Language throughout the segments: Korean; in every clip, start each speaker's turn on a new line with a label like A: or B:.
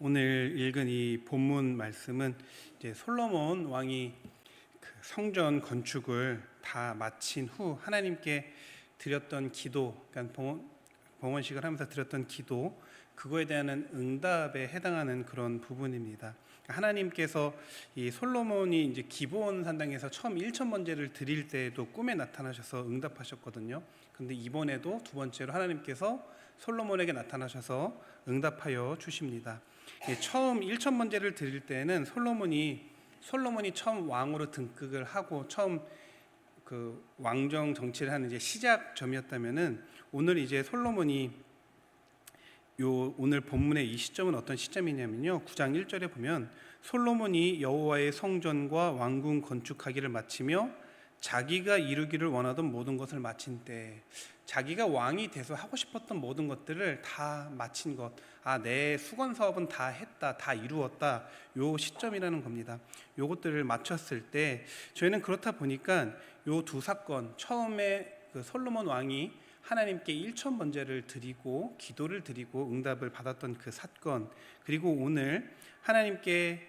A: 오늘 읽은 이 본문 말씀은 이제 솔로몬 왕이 그 성전 건축을 다 마친 후 하나님께 드렸던 기도, 그러니까 봉헌식을 하면서 드렸던 기도, 그거에 대한 응답에 해당하는 그런 부분입니다. 하나님께서 이 솔로몬이 이제 기브온 산당에서 처음 1천 번제를 드릴 때에도 꿈에 나타나셔서 응답하셨거든요. 그런데 이번에도 두 번째로 하나님께서 솔로몬에게 나타나셔서 응답하여 주십니다. 처음 1천 번제를 드릴 때는 솔로몬이 처음 왕으로 등극을 하고 처음 그 왕정 정치를 하는 이제 시작점이었다면은 오늘 이제 솔로몬이 오늘 본문의 이 시점은 어떤 시점이냐면요, 9장 1절에 보면 솔로몬이 여호와의 성전과 왕궁 건축하기를 마치며 자기가 이루기를 원하던 모든 것을 마친 때, 자기가 왕이 돼서 하고 싶었던 모든 것들을 다 마친 것, 내 수건 사업은 다 했다, 다 이루었다, 요 시점이라는 겁니다. 요것들을 마쳤을 때 저희는 그렇다 보니까 요 두 사건, 처음에 그 솔로몬 왕이 하나님께 1천 번제를 드리고 기도를 드리고 응답을 받았던 그 사건, 그리고 오늘 하나님께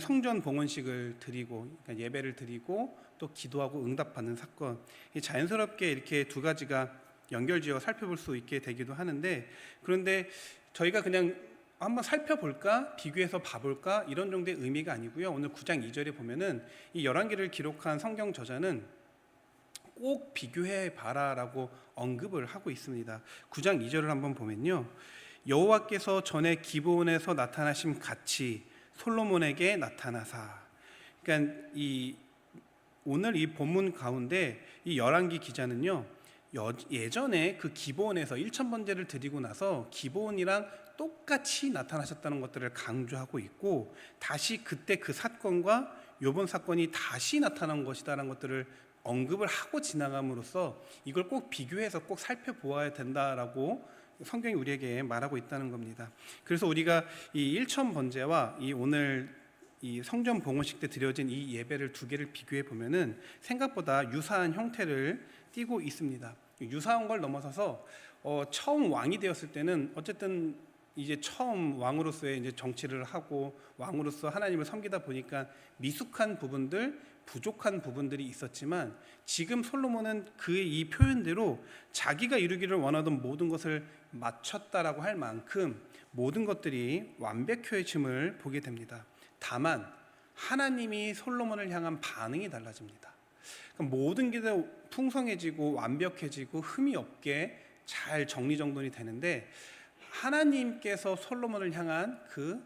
A: 성전 봉헌식을 드리고, 그러니까 예배를 드리고 또 기도하고 응답받는 사건, 자연스럽게 이렇게 두 가지가 연결지어 살펴볼 수 있게 되기도 하는데, 그런데 저희가 그냥 한번 살펴볼까, 비교해서 봐볼까, 이런 정도의 의미가 아니고요. 오늘 9장 2절에 보면은 이 11개를 기록한 성경 저자는 꼭 비교해 봐라라고 언급을 하고 있습니다. 9장 2절을 한번 보면요, 여호와께서 전에 기브온에서 나타나심 같이 솔로몬에게 나타나사. 그러니까 오늘 이 본문 가운데 이 열왕기 기자는요, 예전에 그 기브온에서 1천 번제를 드리고 나서 기브온이랑 똑같이 나타나셨다는 것들을 강조하고 있고, 다시 그때 그 사건과 이번 사건이 다시 나타난 것이다라는 것들을 언급을 하고 지나감으로써 이걸 꼭 비교해서 꼭 살펴보아야 된다라고 성경이 우리에게 말하고 있다는 겁니다. 그래서 우리가 이 1천 번제와 이 오늘 이 성전 봉헌식 때 드려진 이 예배를 두 개를 비교해 보면은 생각보다 유사한 형태를 띠고 있습니다. 유사한 걸 넘어서서 처음 왕이 되었을 때는 어쨌든 이제 처음 왕으로서의 이제 정치를 하고 왕으로서 하나님을 섬기다 보니까 미숙한 부분들, 부족한 부분들이 있었지만, 지금 솔로몬은 그의 이 표현대로 자기가 이루기를 원하던 모든 것을 마쳤다라고 할 만큼 모든 것들이 완벽해짐을 보게 됩니다. 다만 하나님이 솔로몬을 향한 반응이 달라집니다. 그러니까 모든 게 다 풍성해지고 완벽해지고 흠이 없게 잘 정리정돈이 되는데, 하나님께서 솔로몬을 향한 그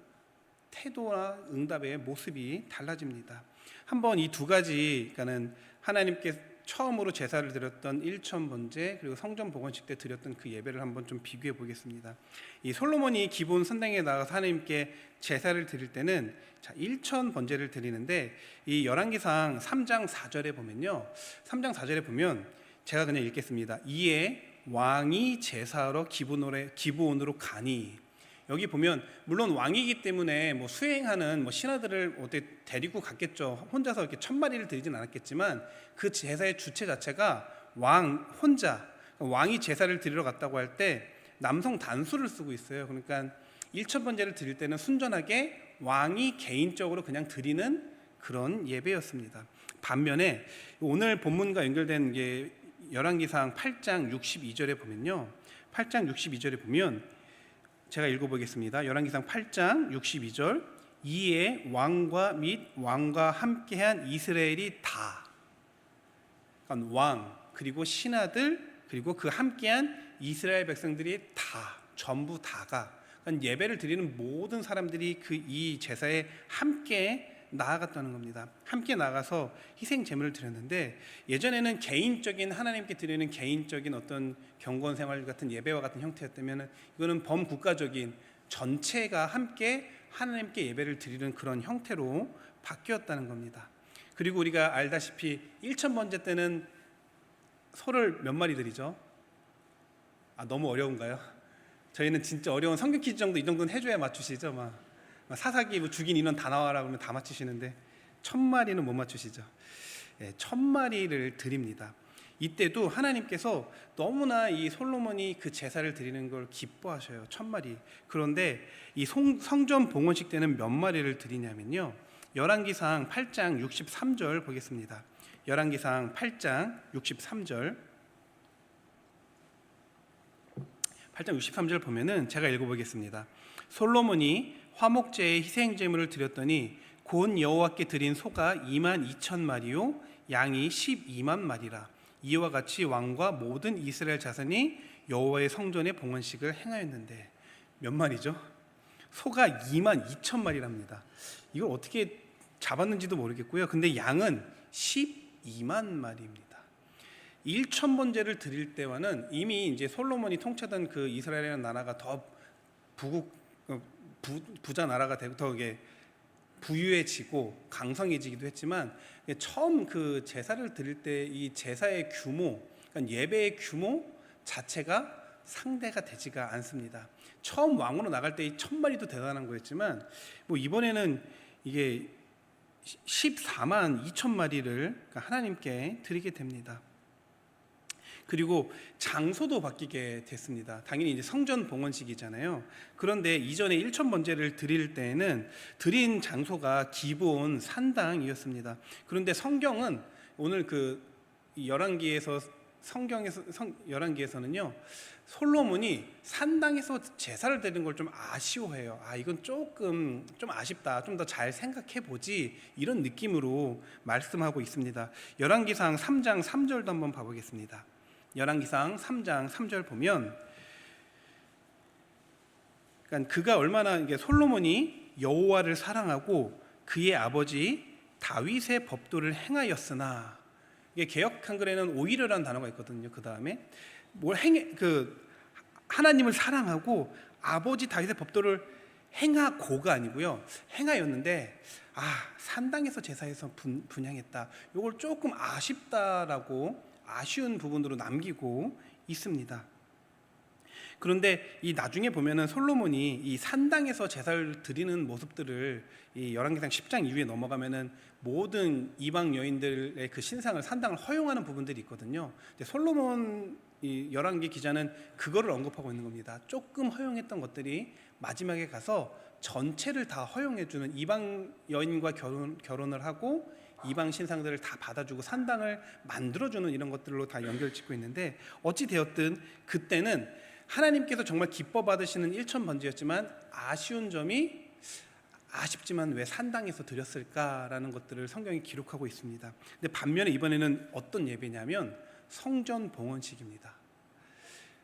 A: 태도와 응답의 모습이 달라집니다. 한번 이 두 가지, 그러니까는 하나님께 처음으로 제사를 드렸던 1천 번제, 그리고 성전 봉헌식 때 드렸던 그 예배를 한번 좀 비교해 보겠습니다. 이 솔로몬이 기브온 산당에 나가서 하나님께 제사를 드릴 때는 1천 번제를 드리는데, 이 열왕기상 3장 4절에 보면요, 3장 4절에 보면 제가 그냥 읽겠습니다. 이에 왕이 제사하러 기브온으로 가니, 여기 보면 물론 왕이기 때문에 뭐 수행하는 신하들을 어떻게 데리고 갔겠죠. 혼자서 이렇게 1,000마리를 드리진 않았겠지만 그 제사의 주체 자체가 왕 혼자, 왕이 제사를 드리러 갔다고 할 때 남성 단수를 쓰고 있어요. 그러니까 1천 번제를 드릴 때는 순전하게 왕이 개인적으로 그냥 드리는 그런 예배였습니다. 반면에 오늘 본문과 연결된 게 열왕기상 8장 62절에 보면요, 8장 62절에 보면 제가 읽어보겠습니다. 열왕기상 8장 62절, 이에 왕과 및 왕과 함께한 이스라엘이 다, 그러니까 왕 그리고 신하들 그리고 그 함께한 이스라엘 백성들이 다, 전부 다가, 그러니까 예배를 드리는 모든 사람들이 이 제사에 함께 나아갔다는 겁니다. 함께 나가서 희생 제물을 드렸는데, 예전에는 개인적인 하나님께 드리는 개인적인 어떤 경건 생활 같은 예배와 같은 형태였다면, 이거는 범국가적인 전체가 함께 하나님께 예배를 드리는 그런 형태로 바뀌었다는 겁니다. 그리고 우리가 알다시피 1천 번제 때는 소를 몇 마리 드리죠? 너무 어려운가요? 저희는 진짜 어려운 성경 퀴즈 정도, 이 정도는 해줘야 맞추시죠? 사사기 죽인 인원 다 나와라 그러면 다 맞추시는데 1,000마리는 못 맞추시죠. 1,000마리를 드립니다. 이때도 하나님께서 너무나 이 솔로몬이 그 제사를 드리는 걸 기뻐하셔요. 1000마리. 그런데 이 성전 봉헌식 때는 몇 마리를 드리냐면요, 열왕기상 8장 63절 보겠습니다. 열왕기상 8장 63절 8장 63절 보면은 제가 읽어보겠습니다. 솔로몬이 화목제의 희생제물을 드렸더니 곧 여호와께 드린 소가 22,000마리요 양이 12만 마리라. 이와 같이 왕과 모든 이스라엘 자손이 여호와의 성전의 봉헌식을 행하였는데 몇 마리죠? 소가 22,000마리랍니다. 이걸 어떻게 잡았는지도 모르겠고요. 근데 양은 12만 마리입니다. 1,000번제를 드릴 때와는 이미 이제 솔로몬이 통치하던 그 이스라엘이라는 나라가 더 부자 나라가 되고 더 이게 부유해지고 강성해지기도 했지만, 처음 그 제사를 드릴 때 이 제사의 규모, 그러니까 예배의 규모 자체가 상대가 되지가 않습니다. 처음 왕으로 나갈 때 이 1000마리도 대단한 거였지만, 뭐 이번에는 이게 14만 2천 마리를 하나님께 드리게 됩니다. 그리고 장소도 바뀌게 됐습니다. 당연히 이제 성전 봉헌식이잖아요. 그런데 이전에 1,000번제를 드릴 때에는 드린 장소가 기본 산당이었습니다. 그런데 성경은 오늘 그 열왕기에서는요, 솔로몬이 산당에서 제사를 드리는 걸 좀 아쉬워해요. 이건 조금 좀 아쉽다, 좀 더 잘 생각해 보지, 이런 느낌으로 말씀하고 있습니다. 열왕기상 3장 3절도 한번 봐보겠습니다. 열왕기상 3장 3절 보면, 그러니까 그가 얼마나 이게 솔로몬이 여호와를 사랑하고 그의 아버지 다윗의 법도를 행하였으나, 이게 개역 한글에는 오히려라는 단어가 있거든요. 그 다음에 하나님을 사랑하고 아버지 다윗의 법도를 행하고가 아니고요, 행하였는데 산당에서 제사해서 분향했다. 이걸 조금 아쉽다라고 아쉬운 부분으로 남기고 있습니다. 그런데 이 나중에 보면은 솔로몬이 이 산당에서 제사를 드리는 모습들을 이 열왕기상 10장 이후에 넘어가면은 모든 이방 여인들의 그 신상을 산당을 허용하는 부분들이 있거든요. 근데 솔로몬 이 열왕기 기자는 그거를 언급하고 있는 겁니다. 조금 허용했던 것들이 마지막에 가서 전체를 다 허용해주는, 이방 여인과 결혼을 하고 이방 신상들을 다 받아주고 산당을 만들어주는 이런 것들로 다 연결짓고 있는데, 어찌 되었든 그때는 하나님께서 정말 기뻐 받으시는 1,000번제였지만 아쉬운 점이, 아쉽지만 왜 산당에서 드렸을까라는 것들을 성경이 기록하고 있습니다. 근데 반면에 이번에는 어떤 예배냐면 성전 봉헌식입니다.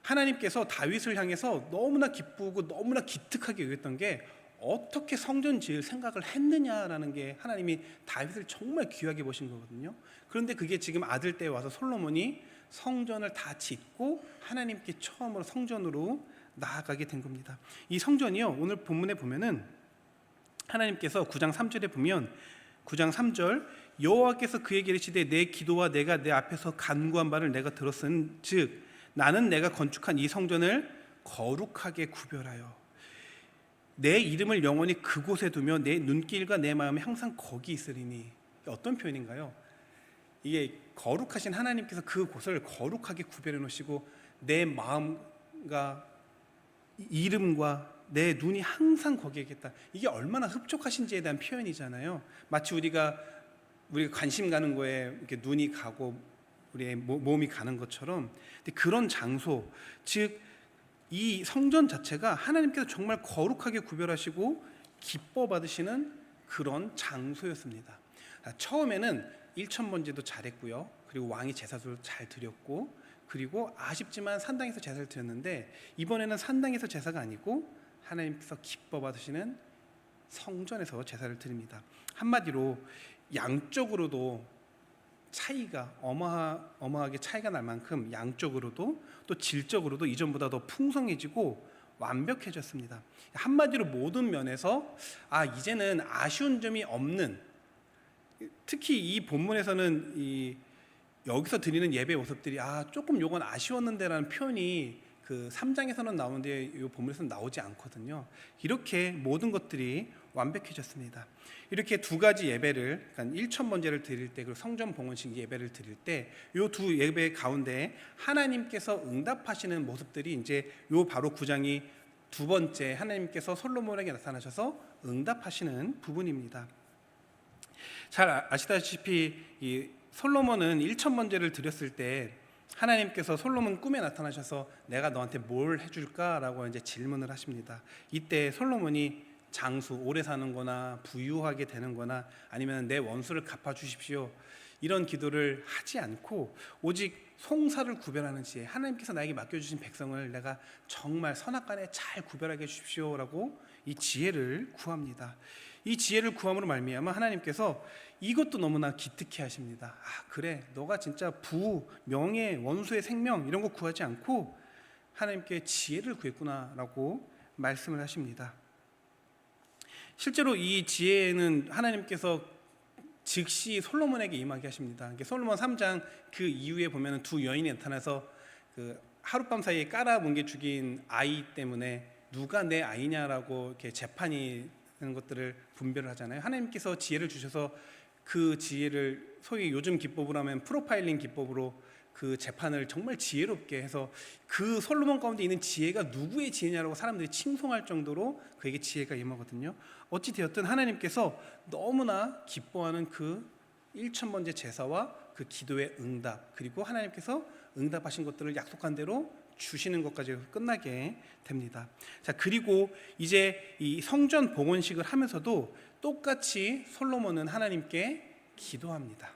A: 하나님께서 다윗을 향해서 너무나 기쁘고 너무나 기특하게 여겼던 게 어떻게 성전 지을 생각을 했느냐라는 게, 하나님이 다윗을 정말 귀하게 보신 거거든요. 그런데 그게 지금 아들 때 와서 솔로몬이 성전을 다 짓고 하나님께 처음으로 성전으로 나아가게 된 겁니다. 이 성전이요, 오늘 본문에 보면은 하나님께서 9장 3절에 보면, 9장 3절, 여호와께서 그에게 이르시되 내 기도와 내가 내 앞에서 간구한 바를 내가 들었은즉 나는 내가 건축한 이 성전을 거룩하게 구별하여 내 이름을 영원히 그곳에 두며 내 눈길과 내 마음이 항상 거기 있으리니. 어떤 표현인가요? 이게 거룩하신 하나님께서 그곳을 거룩하게 구별해 놓으시고 내 마음과 이름과 내 눈이 항상 거기에 있겠다. 이게 얼마나 흡족하신지에 대한 표현이잖아요. 마치 우리가 관심 가는 거에 이렇게 눈이 가고 우리의 몸이 가는 것처럼. 근데 그런 장소, 즉 이 성전 자체가 하나님께서 정말 거룩하게 구별하시고 기뻐 받으시는 그런 장소였습니다. 처음에는 1,000번제도 잘했고요, 그리고 왕이 제사도 잘 드렸고, 그리고 아쉽지만 산당에서 제사를 드렸는데, 이번에는 산당에서 제사가 아니고 하나님께서 기뻐 받으시는 성전에서 제사를 드립니다. 한마디로 양쪽으로도 차이가 어마하게 차이가 날 만큼 양쪽으로도 또 질적으로도 이전보다 더 풍성해지고 완벽해졌습니다. 한마디로 모든 면에서 이제는 아쉬운 점이 없는, 특히 이 본문에서는 여기서 드리는 예배 모습들이 조금 요건 아쉬웠는데라는 표현이 그 3장에서는 나오는데 이 본문에서는 나오지 않거든요. 이렇게 모든 것들이 완벽해졌습니다. 이렇게 두 가지 예배를, 그러니까 1,000번제를 드릴 때, 그리고 성전 봉헌식 예배를 드릴 때, 이 두 예배 가운데 하나님께서 응답하시는 모습들이 이제 요 바로 9장이 두 번째 하나님께서 솔로몬에게 나타나셔서 응답하시는 부분입니다. 잘 아시다시피 이 솔로몬은 1,000번제를 드렸을 때 하나님께서 솔로몬 꿈에 나타나셔서 내가 너한테 뭘 해줄까라고 이제 질문을 하십니다. 이때 솔로몬이 장수, 오래 사는 거나 부유하게 되는 거나 아니면 내 원수를 갚아 주십시오, 이런 기도를 하지 않고 오직 송사를 구별하는 지혜, 하나님께서 나에게 맡겨주신 백성을 내가 정말 선악간에 잘 구별하게 해주십시오라고 이 지혜를 구합니다. 이 지혜를 구함으로 말미암아 하나님께서 이것도 너무나 기특해 하십니다. 그래, 너가 진짜 명예, 원수의 생명 이런 거 구하지 않고 하나님께 지혜를 구했구나라고 말씀을 하십니다. 실제로 이 지혜는 하나님께서 즉시 솔로몬에게 임하게 하십니다. 솔로몬 3장 그 이후에 보면 두 여인이 나타나서 그 하룻밤 사이에 깔아뭉개 죽인 아이 때문에 누가 내 아이냐라고 이렇게 재판이 되는 것들을 분별을 하잖아요. 하나님께서 지혜를 주셔서 그 지혜를 소위 요즘 기법으로 하면 프로파일링 기법으로 그 재판을 정말 지혜롭게 해서 그 솔로몬 가운데 있는 지혜가 누구의 지혜냐라고 사람들이 칭송할 정도로 그에게 지혜가 임하거든요. 어찌 되었든 하나님께서 너무나 기뻐하는 그 1,000번째 제사와 그 기도의 응답, 그리고 하나님께서 응답하신 것들을 약속한 대로 주시는 것까지 끝나게 됩니다. 자, 그리고 이제 이 성전 봉헌식을 하면서도 똑같이 솔로몬은 하나님께 기도합니다.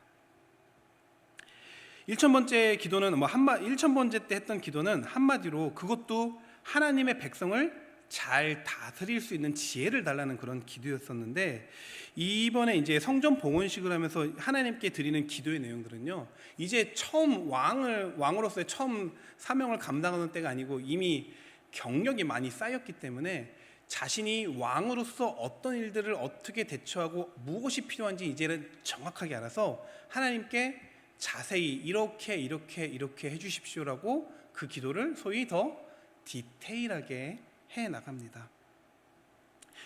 A: 1,000번째 기도는 1,000번째 때 했던 기도는 한마디로 그것도 하나님의 백성을 잘 다스릴 수 있는 지혜를 달라는 그런 기도였었는데, 이번에 이제 성전 봉헌식을 하면서 하나님께 드리는 기도의 내용들은요, 이제 처음 왕으로서의 처음 사명을 감당하는 때가 아니고 이미 경력이 많이 쌓였기 때문에 자신이 왕으로서 어떤 일들을 어떻게 대처하고 무엇이 필요한지 이제는 정확하게 알아서 하나님께 자세히 이렇게 해주십시오라고 그 기도를 소위 더 디테일하게 해 나갑니다.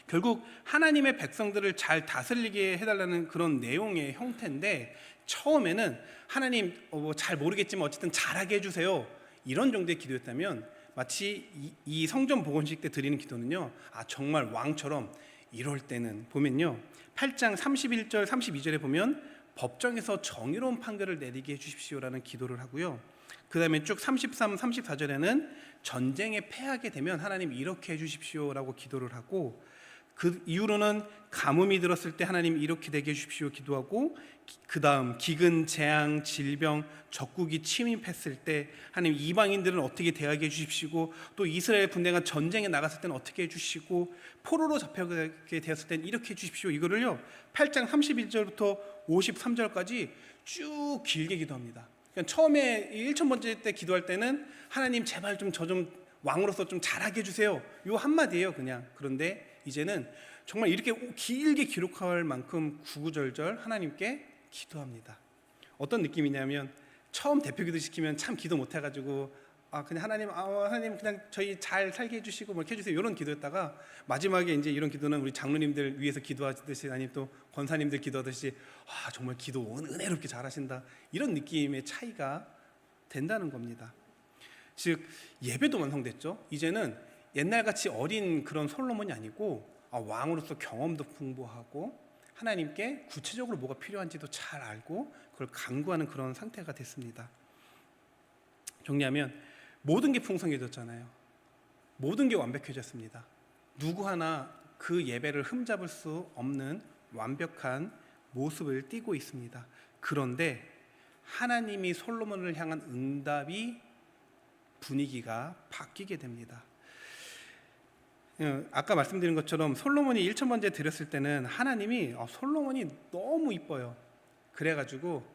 A: 결국 하나님의 백성들을 잘 다스리게 해달라는 그런 내용의 형태인데, 처음에는 하나님 잘 모르겠지만 어쨌든 잘하게 해주세요, 이런 정도의 기도였다면, 마치 이 성전 봉헌식 때 드리는 기도는요, 정말 왕처럼 이럴 때는 보면요 8장 31절 32절에 보면 법정에서 정의로운 판결을 내리게 해주십시오라는 기도를 하고요, 그 다음에 쭉 33, 34절에는 전쟁에 패하게 되면 하나님 이렇게 해주십시오라고 기도를 하고, 그 이후로는 가뭄이 들었을 때 하나님 이렇게 되게 해주십시오 기도하고, 그 다음 기근, 재앙, 질병, 적국이 침입했을 때 하나님 이방인들은 어떻게 대하게 해주십시고, 또 이스라엘 군대가 전쟁에 나갔을 때는 어떻게 해주시고, 포로로 잡혀가게 되었을 때는 이렇게 해주십시오, 이거를요 8장 31절부터 53절까지 쭉 길게 기도합니다. 그러니까 처음에 1,000번째 때 기도할 때는 하나님 제발 저 좀 왕으로서 좀 잘하게 해주세요, 요 한마디예요 그냥. 그런데 이제는 정말 이렇게 길게 기록할 만큼 구구절절 하나님께 기도합니다. 어떤 느낌이냐면, 처음 대표 기도 시키면 참 기도 못 해가지고 그냥 하나님 그냥 저희 잘 살게 해주시고 뭐 이렇게 해주세요, 이런 기도였다가 마지막에 이제 이런 기도는 우리 장로님들 위해서 기도하듯이, 아니면 또 권사님들 기도하듯이 정말 기도 은혜롭게 잘하신다, 이런 느낌의 차이가 된다는 겁니다. 즉 예배도 완성됐죠. 이제는 옛날같이 어린 그런 솔로몬이 아니고 왕으로서 경험도 풍부하고 하나님께 구체적으로 뭐가 필요한지도 잘 알고 그걸 간구하는 그런 상태가 됐습니다. 정리하면 모든 게 풍성해졌잖아요. 모든 게 완벽해졌습니다. 누구 하나 그 예배를 흠잡을 수 없는 완벽한 모습을 띠고 있습니다. 그런데 하나님이 솔로몬을 향한 응답이 분위기가 바뀌게 됩니다. 아까 말씀드린 것처럼 솔로몬이 1,000번째 드렸을 때는 하나님이 솔로몬이 너무 이뻐요. 그래가지고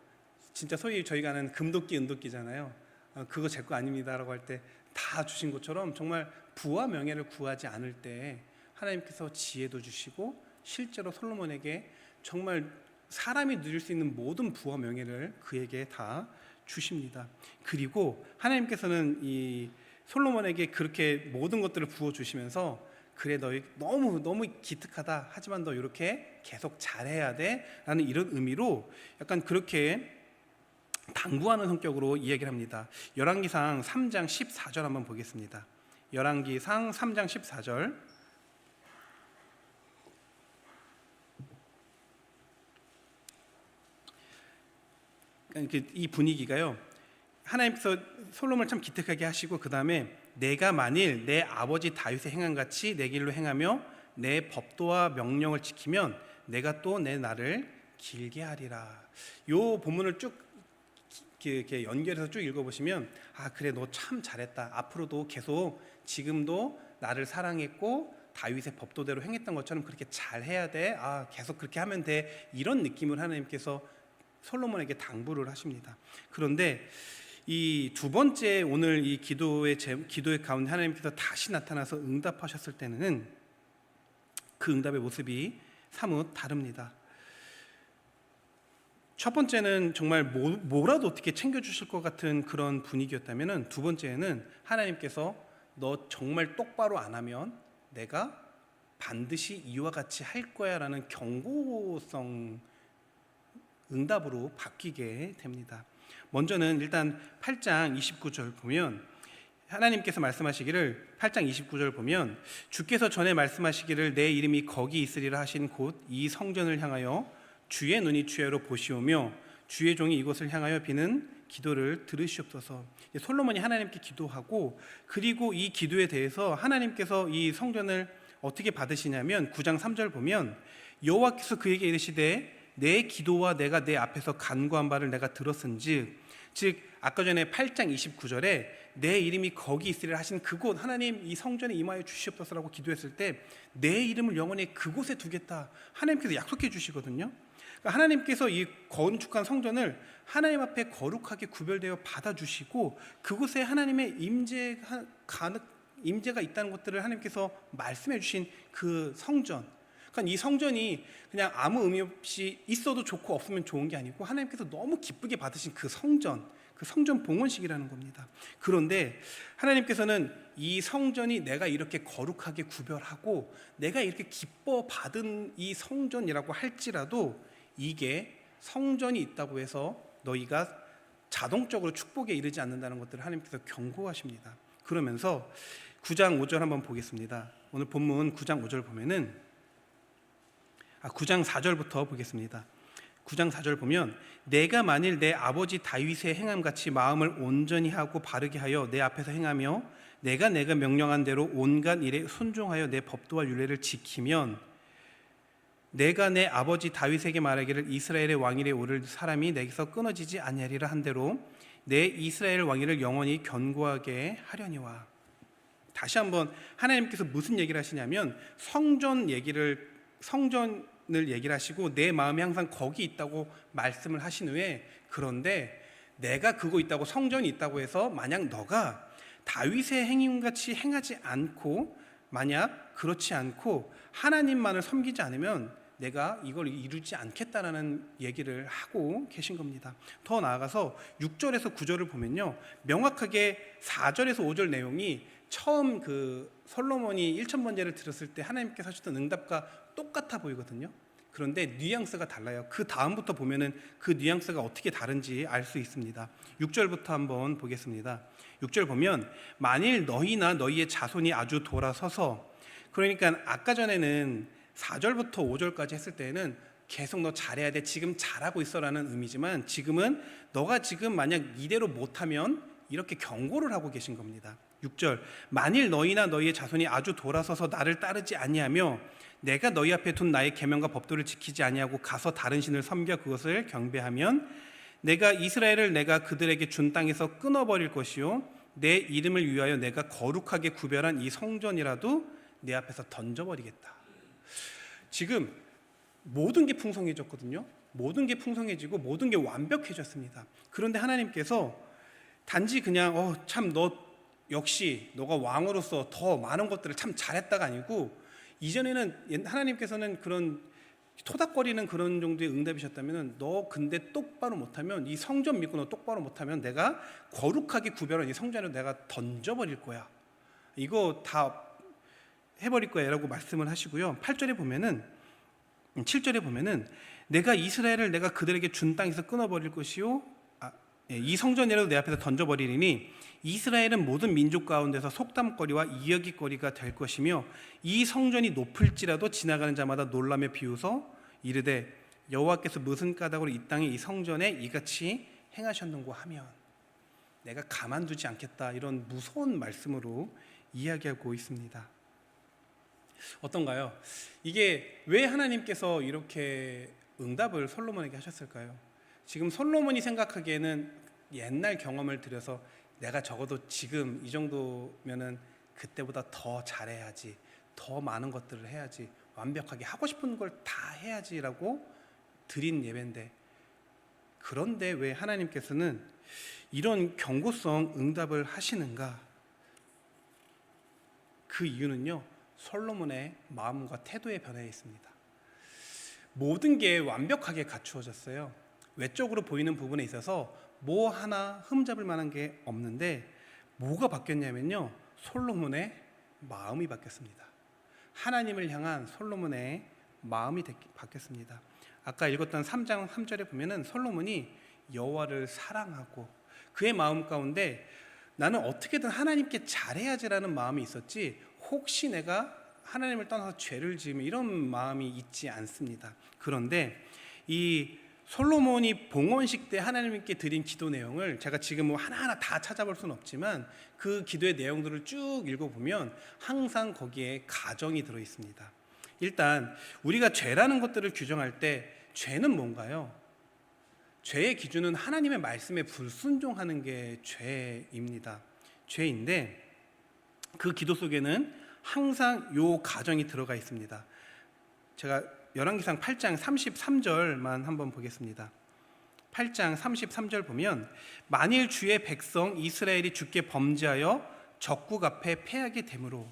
A: 진짜 소위 저희가 아는 금도끼 은도끼잖아요. 그거 제 거 아닙니다라고 할 때 다 주신 것처럼 정말 부와 명예를 구하지 않을 때 하나님께서 지혜도 주시고 실제로 솔로몬에게 정말 사람이 누릴 수 있는 모든 부와 명예를 그에게 다 주십니다. 그리고 하나님께서는 이 솔로몬에게 그렇게 모든 것들을 부어주시면서 그래 너희 너무 기특하다, 하지만 너 이렇게 계속 잘해야 돼 라는 이런 의미로 약간 그렇게 당부하는 성격으로 이야기를 합니다. 열왕기상 3장 14절 한번 보겠습니다. 열왕기상 3장 14절. 이 분위기가요, 하나님께서 솔로몬을 참 기특하게 하시고 그 다음에 내가 만일 내 아버지 다윗의 행한 같이 내 길로 행하며 내 법도와 명령을 지키면 내가 또 내 날을 길게 하리라. 요 본문을 쭉 이렇게 연결해서 쭉 읽어보시면 아 그래 너 참 잘했다, 앞으로도 계속 지금도 나를 사랑했고 다윗의 법도대로 행했던 것처럼 그렇게 잘해야 돼, 아 계속 그렇게 하면 돼, 이런 느낌을 하나님께서 솔로몬에게 당부를 하십니다. 그런데 이 두 번째 오늘 이 기도의 가운데 하나님께서 다시 나타나서 응답하셨을 때는 그 응답의 모습이 사뭇 다릅니다. 첫 번째는 정말 뭐라도 어떻게 챙겨주실 것 같은 그런 분위기였다면, 두 번째는 하나님께서 너 정말 똑바로 안 하면 내가 반드시 이와 같이 할 거야 라는 경고성 응답으로 바뀌게 됩니다. 먼저는 일단 8장 29절 보면 하나님께서 말씀하시기를, 8장 29절 보면 주께서 전에 말씀하시기를 내 이름이 거기 있으리라 하신 곳 이 성전을 향하여 주의 눈이 주야로 보시오며 주의 종이 이곳을 향하여 비는 기도를 들으시옵소서. 솔로몬이 하나님께 기도하고, 그리고 이 기도에 대해서 하나님께서 이 성전을 어떻게 받으시냐면 9장 3절 보면 여호와께서 그에게 이르시되 내 기도와 내가 내 앞에서 간구한 바를 내가 들었은즉, 즉 아까 전에 8장 29절에 내 이름이 거기 있으리라 하신 그곳, 하나님 이 성전에 임하여 주시옵소서라고 기도했을 때 내 이름을 영원히 그곳에 두겠다 하나님께서 약속해 주시거든요. 그러니까 하나님께서 이 건축한 성전을 하나님 앞에 거룩하게 구별되어 받아주시고 그곳에 하나님의 임재가 있다는 것들을 하나님께서 말씀해 주신 그 성전, 그러니까 이 성전이 그냥 아무 의미 없이 있어도 좋고 없으면 좋은 게 아니고 하나님께서 너무 기쁘게 받으신 그 성전 봉헌식이라는 겁니다. 그런데 하나님께서는 이 성전이 내가 이렇게 거룩하게 구별하고 내가 이렇게 기뻐 받은 이 성전이라고 할지라도 이게 성전이 있다고 해서 너희가 자동적으로 축복에 이르지 않는다는 것들을 하나님께서 경고하십니다. 그러면서 9장 5절 한번 보겠습니다. 오늘 본문 9장 5절 보면은 9장 4절부터 보겠습니다. 9장 4절 보면 내가 만일 내 아버지 다윗의 행함같이 마음을 온전히 하고 바르게 하여 내 앞에서 행하며 내가 명령한 대로 온갖 일에 순종하여 내 법도와 율례를 지키면 내가 내 아버지 다윗에게 말하기를 이스라엘의 왕위에 오를 사람이 내게서 끊어지지 아니하리라 한 대로 내 이스라엘 왕위를 영원히 견고하게 하려니와. 다시 한번 하나님께서 무슨 얘기를 하시냐면 성전을 얘기를 하시고 내 마음이 항상 거기 있다고 말씀을 하신 후에, 그런데 내가 그거 있다고, 성전이 있다고 해서 만약 너가 다윗의 행임같이 행하지 않고, 만약 그렇지 않고 하나님만을 섬기지 않으면 내가 이걸 이루지 않겠다라는 얘기를 하고 계신 겁니다. 더 나아가서 6절에서 9절을 보면요, 명확하게 4절에서 5절 내용이 처음 그 솔로몬이 1,000번제를 드렸을 때 하나님께서 하셨던 응답과 똑같아 보이거든요. 그런데 뉘앙스가 달라요. 그 다음부터 보면은 그 뉘앙스가 어떻게 다른지 알 수 있습니다. 6절부터 한번 보겠습니다. 6절 보면 만일 너희나 너희의 자손이 아주 돌아서서, 그러니까 아까 전에는 4절부터 5절까지 했을 때는 계속 너 잘해야 돼, 지금 잘하고 있어라는 의미지만 지금은 너가 지금 만약 이대로 못하면 이렇게 경고를 하고 계신 겁니다. 6절 만일 너희나 너희의 자손이 아주 돌아서서 나를 따르지 아니하며 내가 너희 앞에 둔 나의 계명과 법도를 지키지 아니하고 가서 다른 신을 섬겨 그것을 경배하면 내가 이스라엘을 내가 그들에게 준 땅에서 끊어버릴 것이요 내 이름을 위하여 내가 거룩하게 구별한 이 성전이라도 내 앞에서 던져버리겠다. 지금 모든 게 풍성해졌거든요. 모든 게 풍성해지고 모든 게 완벽해졌습니다. 그런데 하나님께서 단지 그냥 참 너 역시 너가 왕으로서 더 많은 것들을 참 잘했다가 아니고, 이전에는 하나님께서는 그런 토닥거리는 그런 정도의 응답이셨다면, 너 근데 똑바로 못하면, 이 성전 믿고 너 똑바로 못하면 내가 거룩하게 구별한 이 성전을 내가 던져버릴 거야, 이거 다 해버릴 거야 라고 말씀을 하시고요. 8절에 보면은 7절에 보면은 내가 이스라엘을 내가 그들에게 준 땅에서 끊어버릴 것이요, 이 성전이라도 내 앞에서 던져버리리니 이스라엘은 모든 민족 가운데서 속담거리와 이야기거리가 될 것이며 이 성전이 높을지라도 지나가는 자마다 놀라며 비웃어 이르되 여호와께서 무슨 까닭으로 이 땅에 이 성전에 이같이 행하셨는고 하면, 내가 가만두지 않겠다, 이런 무서운 말씀으로 이야기하고 있습니다. 어떤가요? 이게 왜 하나님께서 이렇게 응답을 솔로몬에게 하셨을까요? 지금 솔로몬이 생각하기에는 옛날 경험을 들여서 내가 적어도 지금 이 정도면은 그때보다 더 잘해야지, 더 많은 것들을 해야지, 완벽하게 하고 싶은 걸 다 해야지라고 드린 예배인데, 그런데 왜 하나님께서는 이런 경고성 응답을 하시는가? 그 이유는요, 솔로몬의 마음과 태도의 변화에 있습니다. 모든 게 완벽하게 갖추어졌어요. 외적으로 보이는 부분에 있어서 뭐 하나 흠잡을 만한 게 없는데, 뭐가 바뀌었냐면요, 솔로몬의 마음이 바뀌었습니다. 하나님을 향한 솔로몬의 마음이 바뀌었습니다. 아까 읽었던 3장 3절에 보면은 솔로몬이 여호와를 사랑하고 그의 마음 가운데 나는 어떻게든 하나님께 잘해야지라는 마음이 있었지, 혹시 내가 하나님을 떠나서 죄를 지으면 이런 마음이 있지 않습니다. 그런데 이 솔로몬이 봉헌식 때 하나님께 드린 기도 내용을 제가 지금 뭐 하나하나 다 찾아볼 수는 없지만 그 기도의 내용들을 쭉 읽어보면 항상 거기에 가정이 들어 있습니다. 일단 우리가 죄라는 것들을 규정할 때 죄는 뭔가요? 죄의 기준은 하나님의 말씀에 불순종하는 게 죄입니다. 죄인데 그 기도 속에는 항상 요 가정이 들어가 있습니다. 제가 열왕기상 8장 33절만 한번 보겠습니다. 8장 33절 보면 만일 주의 백성 이스라엘이 주께 범죄하여 적국 앞에 패하게 되므로,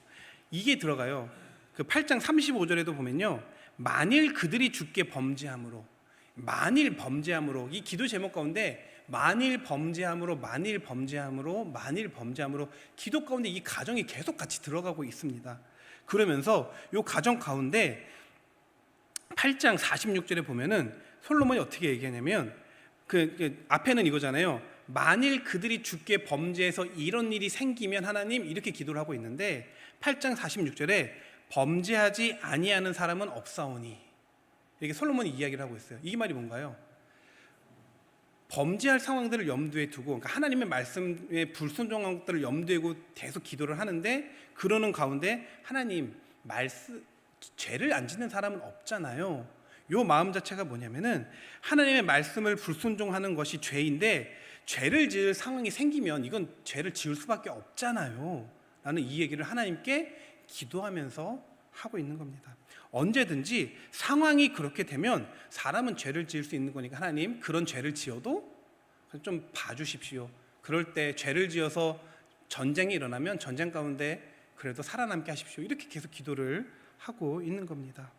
A: 이게 들어가요. 그 8장 35절에도 보면요, 만일 그들이 주께 범죄함으로, 만일 범죄함으로, 이 기도 제목 가운데 만일 범죄함으로, 만일 범죄함으로, 만일 범죄함으로, 기도 가운데 이 가정이 계속 같이 들어가고 있습니다. 그러면서 이 가정 가운데 8장 46절에 보면은 솔로몬이 어떻게 얘기하냐면, 그 앞에는 이거잖아요. 만일 그들이 주께 범죄해서 이런 일이 생기면 하나님, 이렇게 기도를 하고 있는데 8장 46절에 범죄하지 아니하는 사람은 없사오니, 이렇게 솔로몬이 이야기를 하고 있어요. 이 말이 뭔가요? 범죄할 상황들을 염두에 두고, 그러니까 하나님의 말씀에 불순종한 것들을 염두에 두고 계속 기도를 하는데, 그러는 가운데 하나님 죄를 안 짓는 사람은 없잖아요. 요 마음 자체가 뭐냐면은 하나님의 말씀을 불순종하는 것이 죄인데, 죄를 지을 상황이 생기면 이건 죄를 지을 수밖에 없잖아요 라는 이 얘기를 하나님께 기도하면서 하고 있는 겁니다. 언제든지 상황이 그렇게 되면 사람은 죄를 지을 수 있는 거니까 하나님, 그런 죄를 지어도 좀 봐주십시오. 그럴 때 죄를 지어서 전쟁이 일어나면 전쟁 가운데 그래도 살아남게 하십시오. 이렇게 계속 기도를 하고 있는 겁니다.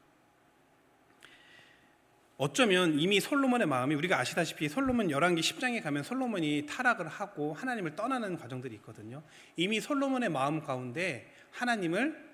A: 어쩌면 이미 솔로몬의 마음이, 우리가 아시다시피 솔로몬 열왕기 10장에 가면 솔로몬이 타락을 하고 하나님을 떠나는 과정들이 있거든요. 이미 솔로몬의 마음 가운데 하나님을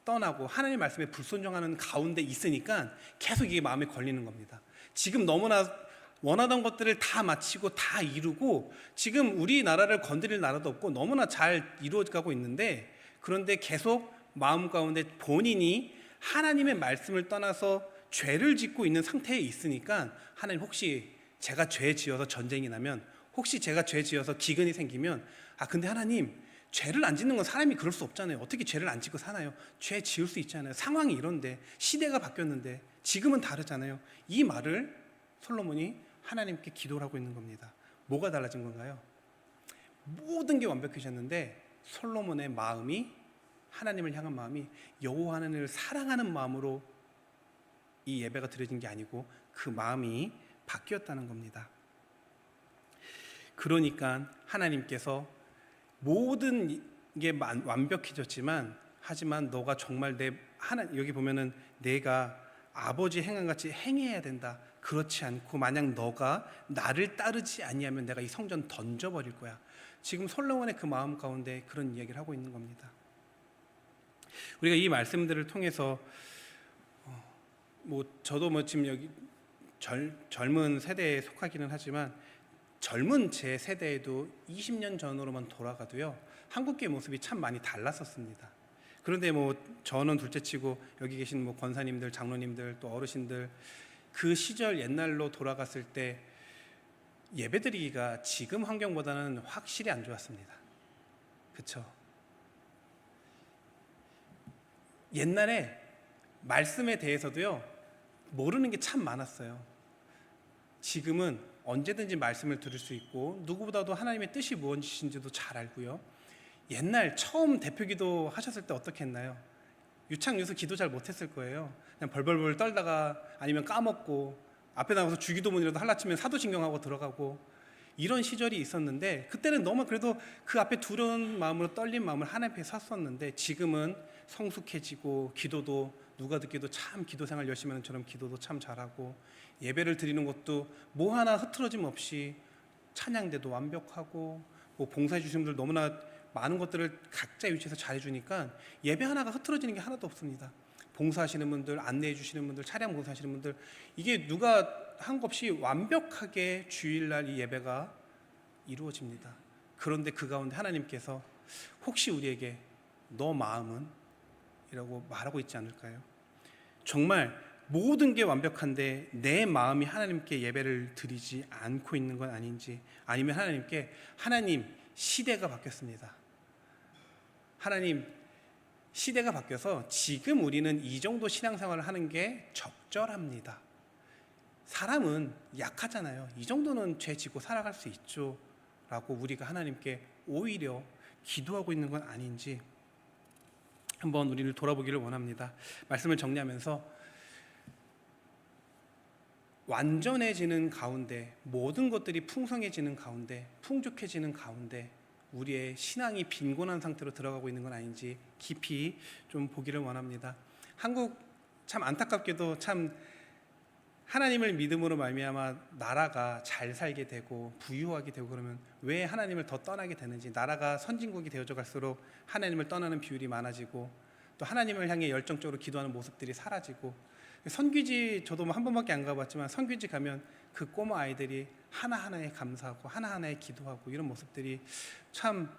A: 떠나고 하나님 말씀에 불순종하는 가운데 있으니까 계속 이게 마음에 걸리는 겁니다. 지금 너무나 원하던 것들을 다 마치고 다 이루고 지금 우리나라를 건드릴 나라도 없고 너무나 잘 이루어가고 있는데, 그런데 계속 마음 가운데 본인이 하나님의 말씀을 떠나서 죄를 짓고 있는 상태에 있으니까, 하나님, 혹시 제가 죄 지어서 전쟁이 나면, 혹시 제가 죄 지어서 기근이 생기면, 근데 하나님, 죄를 안 짓는 건 사람이 그럴 수 없잖아요. 어떻게 죄를 안 짓고 사나요? 죄 지을 수 있잖아요. 상황이 이런데, 시대가 바뀌었는데, 지금은 다르잖아요. 이 말을 솔로몬이 하나님께 기도를 하고 있는 겁니다. 뭐가 달라진 건가요? 모든 게 완벽해졌는데 솔로몬의 마음이, 하나님을 향한 마음이 여호와 하나님을 사랑하는 마음으로 이 예배가 드려진 게 아니고 그 마음이 바뀌었다는 겁니다. 그러니까 하나님께서 모든 게 완벽해졌지만, 하지만 너가 정말 여기 보면은 내가 아버지 행함같이 행해야 된다. 그렇지 않고 만약 너가 나를 따르지 아니하면 내가 이 성전 던져버릴 거야. 지금 솔로몬의 그 마음 가운데 그런 이야기를 하고 있는 겁니다. 우리가 이 말씀들을 통해서 저도 지금 여기 젊은 세대에 속하기는 하지만 젊은 제 세대에도 20년 전으로만 돌아가도요, 한국교회 모습이 참 많이 달랐었습니다. 그런데 저는 둘째치고 여기 계신 권사님들, 장로님들, 또 어르신들, 그 시절 옛날로 돌아갔을 때 예배드리기가 지금 환경보다는 확실히 안 좋았습니다. 그렇죠? 옛날에 말씀에 대해서도요, 모르는 게 참 많았어요. 지금은 언제든지 말씀을 들을 수 있고 누구보다도 하나님의 뜻이 무엇인지도 잘 알고요. 옛날 처음 대표기도 하셨을 때 어떻게 했나요? 유창유수 기도 잘 못했을 거예요. 그냥 벌벌벌 떨다가 아니면 까먹고 앞에 나가서 주기도문이라도 할라치면 사도신경하고 들어가고 이런 시절이 있었는데, 그때는 너무 그래도 그 앞에 두려운 마음으로 떨린 마음을 하나님 앞에 섰었는데, 지금은 성숙해지고 기도도 누가 듣기도 참 기도생활 열심히 하는 처럼 기도도 참 잘하고, 예배를 드리는 것도 뭐 하나 흐트러짐 없이 찬양대도 완벽하고, 봉사해 주시는 분들 너무나 많은 것들을 각자 위치에서 잘해주니까 예배 하나가 흐트러지는 게 하나도 없습니다. 봉사하시는 분들, 안내해 주시는 분들, 차량 봉사하시는 분들, 이게 누가 한 것 없이 완벽하게 주일날 이 예배가 이루어집니다. 그런데 그 가운데 하나님께서 혹시 우리에게 너 마음은? 이라고 말하고 있지 않을까요? 정말 모든 게 완벽한데 내 마음이 하나님께 예배를 드리지 않고 있는 건 아닌지, 아니면 하나님 시대가 바뀌었습니다. 하나님 시대가 바뀌어서 지금 우리는 이 정도 신앙생활을 하는 게 적절합니다. 사람은 약하잖아요. 이 정도는 죄 지고 살아갈 수 있죠 라고 우리가 하나님께 오히려 기도하고 있는 건 아닌지 한번 우리를 돌아보기를 원합니다. 말씀을 정리하면서, 완전해지는 가운데, 모든 것들이 풍성해지는 가운데, 풍족해지는 가운데 우리의 신앙이 빈곤한 상태로 들어가고 있는 건 아닌지 깊이 좀 보기를 원합니다. 한국 참 안타깝게도 참 하나님을 믿음으로 말미암아 나라가 잘 살게 되고 부유하게 되고 그러면 왜 하나님을 더 떠나게 되는지, 나라가 선진국이 되어져 갈수록 하나님을 떠나는 비율이 많아지고 또 하나님을 향해 열정적으로 기도하는 모습들이 사라지고, 선교지 저도 한 번밖에 안 가봤지만 선교지 가면 그 꼬마 아이들이 하나하나에 감사하고 하나하나에 기도하고 이런 모습들이 참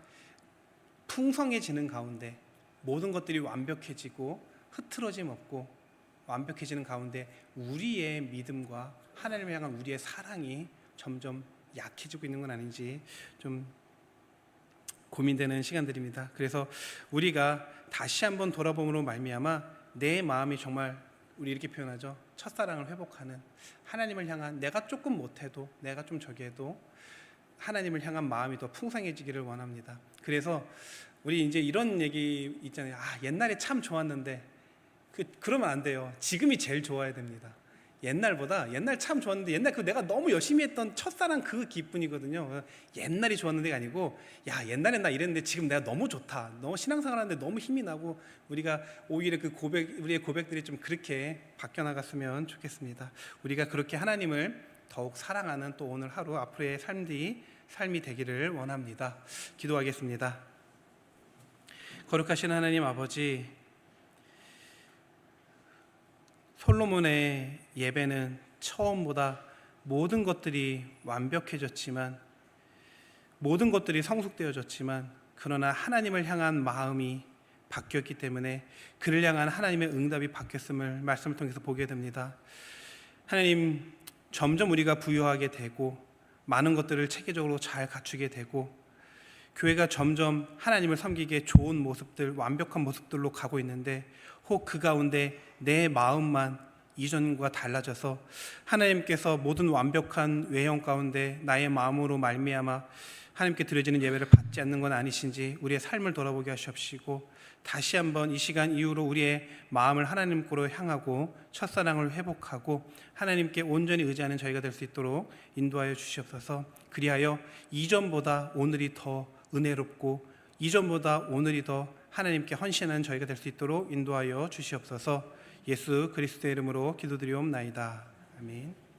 A: 풍성해지는 가운데, 모든 것들이 완벽해지고 흐트러짐 없고 완벽해지는 가운데 우리의 믿음과 하나님을 향한 우리의 사랑이 점점 약해지고 있는 건 아닌지 좀 고민되는 시간들입니다. 그래서 우리가 다시 한번 돌아봄으로 말미암아 내 마음이 정말, 우리 이렇게 표현하죠, 첫사랑을 회복하는, 하나님을 향한, 내가 조금 못해도 내가 좀 저기 해도 하나님을 향한 마음이 더 풍성해지기를 원합니다. 그래서 우리 이제 이런 얘기 있잖아요. 옛날에 참 좋았는데, 그러면 안 돼요. 지금이 제일 좋아야 됩니다. 옛날 참 좋았는데, 옛날 그 내가 너무 열심히 했던 첫사랑 그 기쁨이거든요. 옛날이 좋았는데가 아니고, 옛날엔 나 이랬는데 지금 내가 너무 좋다, 너무 신앙생활 하는데 너무 힘이 나고, 우리가 오히려 우리의 고백들이 좀 그렇게 바뀌어 나갔으면 좋겠습니다. 우리가 그렇게 하나님을 더욱 사랑하는 또 오늘 하루 앞으로의 삶이 되기를 원합니다. 기도하겠습니다. 거룩하신 하나님 아버지, 솔로몬의 예배는 처음보다 모든 것들이 완벽해졌지만, 모든 것들이 성숙되어졌지만, 그러나 하나님을 향한 마음이 바뀌었기 때문에 그를 향한 하나님의 응답이 바뀌었음을 말씀을 통해서 보게 됩니다. 하나님, 점점 우리가 부유하게 되고 많은 것들을 체계적으로 잘 갖추게 되고 교회가 점점 하나님을 섬기기에 좋은 모습들, 완벽한 모습들로 가고 있는데, 혹 그 가운데 내 마음만 이전과 달라져서 하나님께서 모든 완벽한 외형 가운데 나의 마음으로 말미암아 하나님께 드려지는 예배를 받지 않는 건 아니신지 우리의 삶을 돌아보게 하시옵시고, 다시 한번 이 시간 이후로 우리의 마음을 하나님께로 향하고 첫사랑을 회복하고 하나님께 온전히 의지하는 저희가 될 수 있도록 인도하여 주시옵소서. 그리하여 이전보다 오늘이 더 은혜롭고 이전보다 오늘이 더 하나님께 헌신하는 저희가 될 수 있도록 인도하여 주시옵소서. 예수 그리스도의 이름으로 기도드리옵나이다. 아멘.